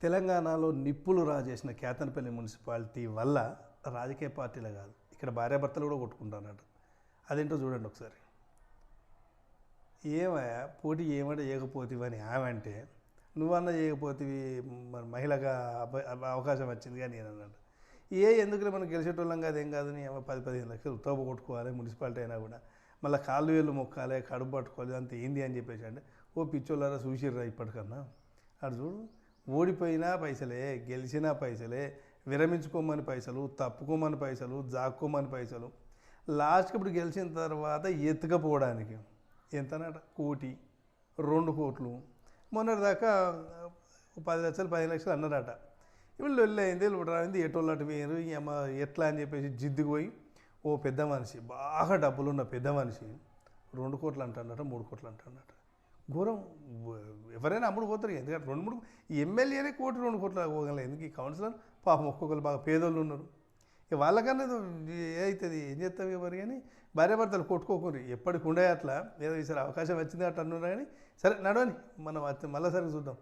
తెలంగాణలో నిప్పులు రాజేసిన కేతనపల్లి మున్సిపాలిటీ వల్ల రాజకీయ పార్టీలే కాదు, ఇక్కడ భార్యాభర్తలు కూడా కొట్టుకుంటున్నాడు. అదేంటో చూడండి ఒకసారి. ఏమయ్యా పోటీ ఏమంటే చేయకపోతివి అని ఆమె అంటే, నువ్వన్నా చేయకపోతివి మరి మహిళగా అవకాశం వచ్చింది కానీ నేను అన్నాడు. ఎందుకులే మనం గెలిచేటోళ్ళం కాదు, ఏం కాదు, నీ 10-15 లక్షలు తోప కొట్టుకోవాలి మున్సిపాలిటీ అయినా కూడా, మళ్ళీ కాళ్ళు వేళ్ళు మొక్కాలి, కడుపు పట్టుకోవాలి, అంత ఏంది అని చెప్పేసి అంటే, ఓ పిచ్చోళ్ళారా చూసిర్రా ఇప్పటికన్నా. అటు చూడు, ఓడిపోయినా పైసలే, గెలిచినా పైసలే, విరమించుకోమని పైసలు, తప్పుకోమని పైసలు, జాక్కోమని పైసలు, లాస్ట్కి ఇప్పుడు గెలిచిన తర్వాత ఎత్తుకపోవడానికి ఎంతనట, 1 కోటి 2 కోట్లు, మొన్నటిదాకా 10 లక్షలు 15 లక్షలు అన్నారట. వీళ్ళు వెళ్ళయింది రాయింది ఎటోళ్ళటు వేరు ఎట్లా అని చెప్పేసి జిద్దుకు పోయి ఓ పెద్ద మనిషి, బాగా డబ్బులున్న పెద్ద మనిషి 2 కోట్లు అంటున్నట, 3 కోట్లు అంటున్నట. ఘోరం. ఎవరైనా అమ్ముడు పోతారు, ఎందుకంటే 2-3 ఎమ్మెల్యేనే 1 కోటి 2 కోట్లు పోగలరు. ఎందుకు ఈ కౌన్సిలర్ పాపం ఒక్కొక్కరు బాగా పేదోళ్ళు ఉన్నారు, ఇక వాళ్ళకన్నా అవుతుంది, ఏం చేస్తాం ఎవరు. కానీ భార్యాభర్తలు కొట్టుకోకూరి, ఎప్పటికి ఉండే అట్లా. ఏదో ఈసారి అవకాశం వచ్చింది అట్లా అన్నారు. కానీ సరే నడవని, మనం మళ్ళీ సరిగ్గా చూద్దాం.